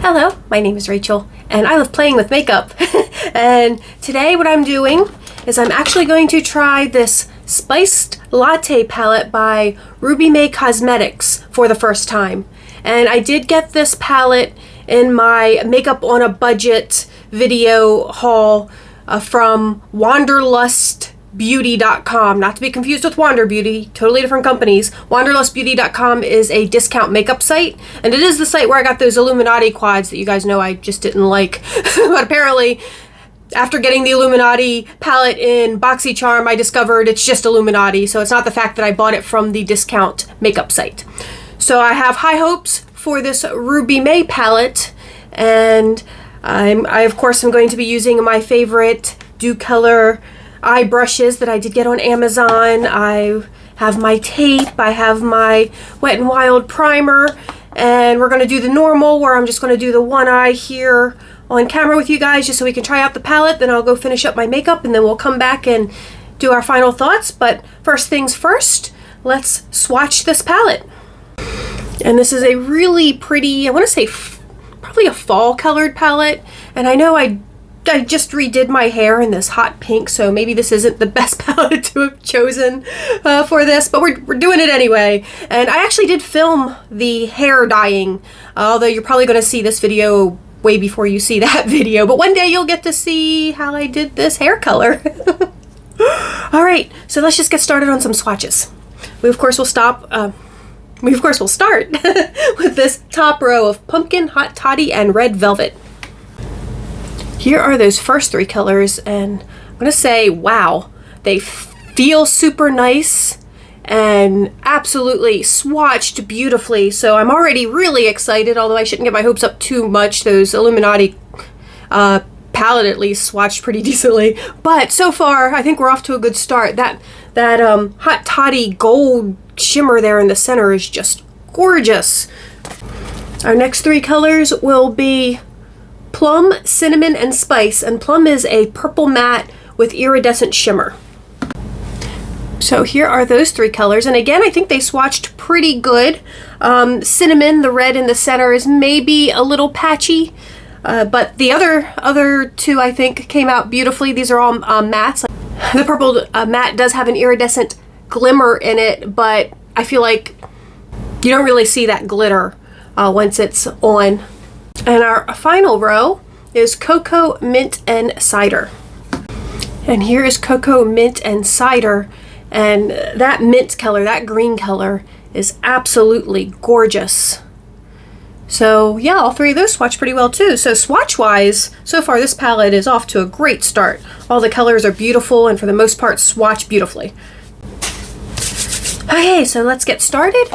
Hello, my name is Rachel, and I love playing with makeup. And today what I'm doing is I'm actually going to try this Spiced Latte palette by Ruby May Cosmetics for the first time. And I did get this palette in my Makeup on a Budget video haul from wanderlustbeauty.com, not to be confused with Wander Beauty, totally different companies. Wanderlustbeauty.com is a discount makeup site, and it is the site where I got those Illuminati quads that you guys know I just didn't like. But apparently, after getting the Illuminati palette in BoxyCharm, I discovered it's just Illuminati, so it's not the fact that I bought it from the discount makeup site. So I have high hopes for this Ruby May palette, and I of course am going to be using my favorite Docolor eye brushes that I did get on Amazon. I have my tape, I have my Wet n Wild primer, and we're going to do the normal where I'm just going to do the one eye here on camera with you guys just so we can try out the palette. Then I'll go finish up my makeup and then we'll come back and do our final thoughts. But first things first, let's swatch this palette. And this is a really pretty, I want to say probably a fall colored palette, and I know I just redid my hair in this hot pink, so maybe this isn't the best palette to have chosen for this, but we're doing it anyway. And I actually did film the hair dyeing, although you're probably going to see this video way before you see that video, but one day you'll get to see how I did this hair color. Alright, so let's just get started on some swatches. We of course will start with this top row of Pumpkin, Hot Toddy, and Red Velvet. Here are those first three colors, and I'm gonna say, wow, they feel super nice and absolutely swatched beautifully. So I'm already really excited, although I shouldn't get my hopes up too much. Those Illuminati palette at least swatched pretty decently. But so far, I think we're off to a good start. That Hot Toddy gold shimmer there in the center is just gorgeous. Our next three colors will be Plum, Cinnamon, and Spice, and Plum is a purple matte with iridescent shimmer. So here are those three colors, and again I think they swatched pretty good. Cinnamon, the red in the center, is maybe a little patchy, but the other two I think came out beautifully. These are all mattes. The purple matte does have an iridescent glimmer in it, but I feel like you don't really see that glitter once it's on. And our final row is Cocoa, Mint, and Cider. And here is Cocoa, Mint, and Cider. And that mint color, that green color, is absolutely gorgeous. So yeah, all three of those swatch pretty well too. So swatch-wise, so far this palette is off to a great start. All the colors are beautiful and for the most part swatch beautifully. Okay, so let's get started.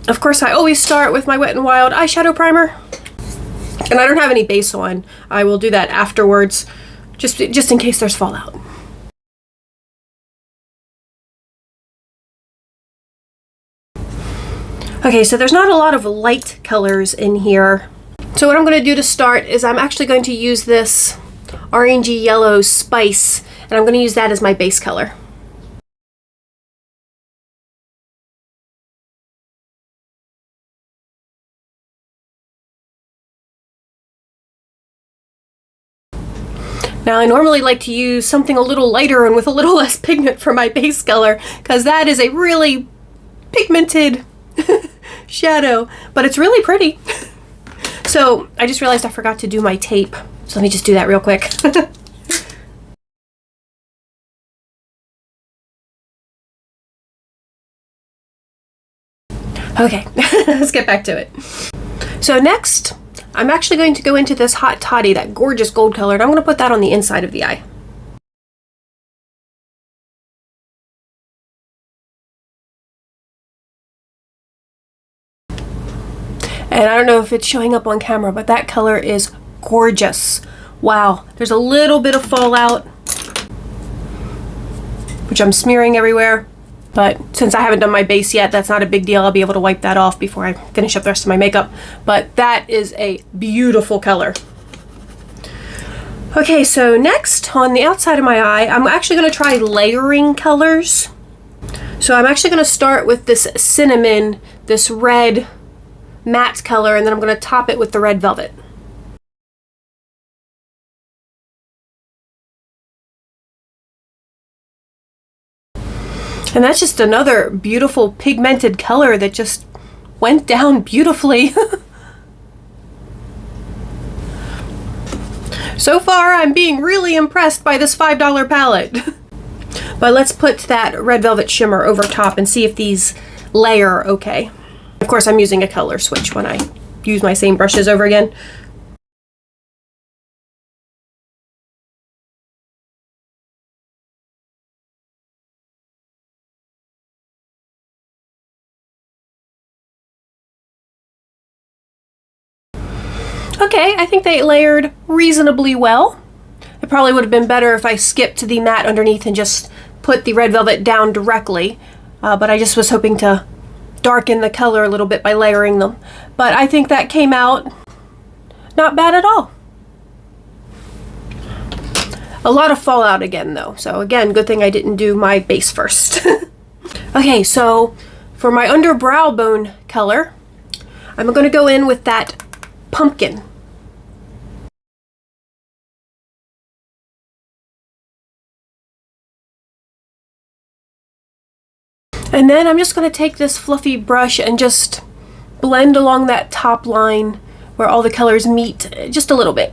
Of course, I always start with my Wet n Wild eyeshadow primer. And I don't have any base on. I will do that afterwards, just in case there's fallout. Okay, so there's not a lot of light colors in here. So what I'm going to do to start is I'm actually going to use this orangey yellow Spice, and I'm going to use that as my base color. Now I normally like to use something a little lighter and with a little less pigment for my base color, because that is a really pigmented shadow, but it's really pretty. So I just realized I forgot to do my tape, so let me just do that real quick. Okay, let's get back to it. So next, I'm actually going to go into this Hot Toddy, that gorgeous gold color, and I'm going to put that on the inside of the eye. And I don't know if it's showing up on camera, but that color is gorgeous. Wow, there's a little bit of fallout, which I'm smearing everywhere. But since I haven't done my base yet, that's not a big deal. I'll be able to wipe that off before I finish up the rest of my makeup. But that is a beautiful color. Okay, so next on the outside of my eye, I'm actually going to try layering colors. So I'm actually going to start with this cinnamon, this red matte color, and then I'm going to top it with the red velvet. And that's just another beautiful pigmented color that just went down beautifully. So far, I'm being really impressed by this $5 palette. But let's put that red velvet shimmer over top and see if these layer okay. Of course, I'm using a color switch when I use my same brushes over again. Okay, I think they layered reasonably well. It probably would have been better if I skipped the matte underneath and just put the red velvet down directly, but I just was hoping to darken the color a little bit by layering them. But I think that came out not bad at all. A lot of fallout again though, so again, good thing I didn't do my base first. Okay, so for my underbrow bone color, I'm going to go in with that pumpkin. And then I'm just going to take this fluffy brush and just blend along that top line where all the colors meet just a little bit.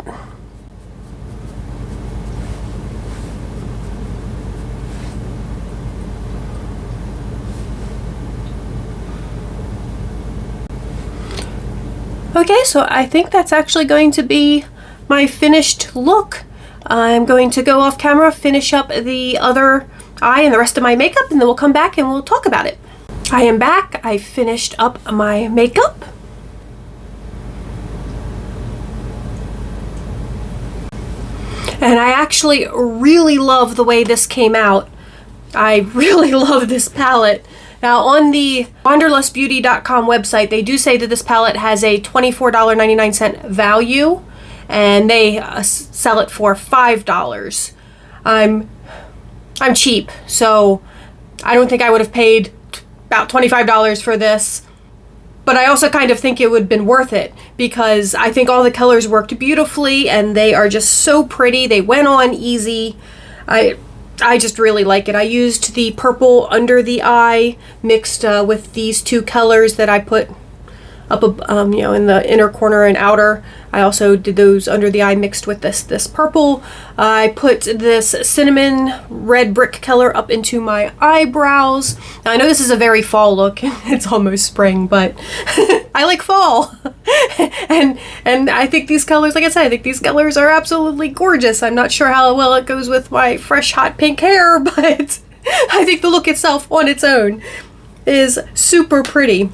Okay, so I think that's actually going to be my finished look. I'm going to go off camera, finish up the other eye and the rest of my makeup, and then we'll come back and we'll talk about it. I am back. I finished up my makeup. And I actually really love the way this came out. I really love this palette. Now on the wanderlustbeauty.com website, they do say that this palette has a $24.99 value, and they sell it for $5. I'm cheap, so I don't think I would have paid about $25 for this, but I also kind of think it would have been worth it because I think all the colors worked beautifully and they are just so pretty. They went on easy. I just really like it. I used the purple under the eye mixed with these two colors that I put up, you know, in the inner corner and outer. I also did those under the eye mixed with this purple. I put this cinnamon red brick color up into my eyebrows. Now, I know this is a very fall look. It's almost spring, but I like fall. and I think these colors, like I said, I think these colors are absolutely gorgeous. I'm not sure how well it goes with my fresh hot pink hair, but I think the look itself on its own is super pretty.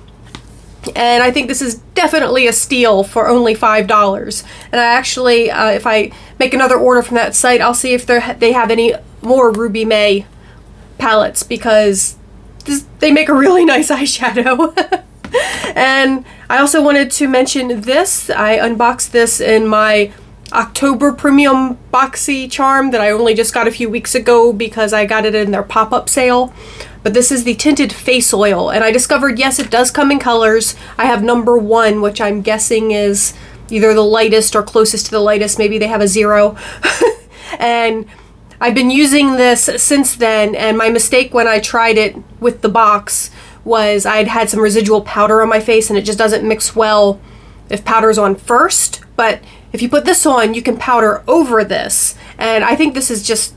And I think this is definitely a steal for only $5. And I actually, if I make another order from that site, I'll see if they have any more Ruby May palettes, because they make a really nice eyeshadow. And I also wanted to mention this. I unboxed this in my October Premium Boxy Charm that I only just got a few weeks ago because I got it in their pop-up sale. But this is the tinted face oil, and I discovered, yes, it does come in colors. I have number 1, which I'm guessing is either the lightest or closest to the lightest. Maybe they have a 0. And I've been using this since then, and my mistake when I tried it with the box was I'd had some residual powder on my face, and it just doesn't mix well if powder's on first. But if you put this on, you can powder over this, and I think this is just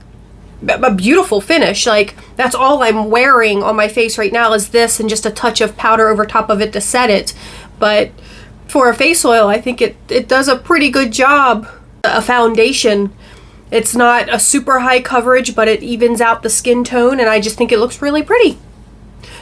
a beautiful finish. Like, that's all I'm wearing on my face right now is this and just a touch of powder over top of it to set it. But for a face oil, I think it does a pretty good job. A foundation, it's not a super high coverage, but it evens out the skin tone, and I just think it looks really pretty.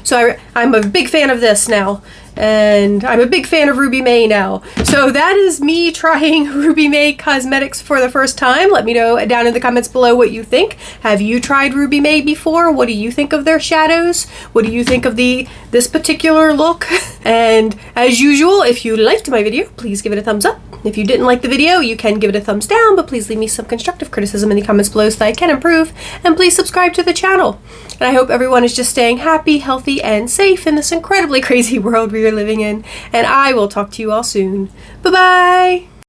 So I'm a big fan of this now, and I'm a big fan of Ruby May now. So that is me trying Ruby May Cosmetics for the first time. Let me know down in the comments below what you think. Have you tried Ruby May before? What do you think of their shadows? What do you think of this particular look? And as usual, if you liked my video, please give it a thumbs up. If you didn't like the video, you can give it a thumbs down, but please leave me some constructive criticism in the comments below so that I can improve. And please subscribe to the channel. And I hope everyone is just staying happy, healthy, and safe in this incredibly crazy world we you're living in. And I will talk to you all soon. Bye-bye!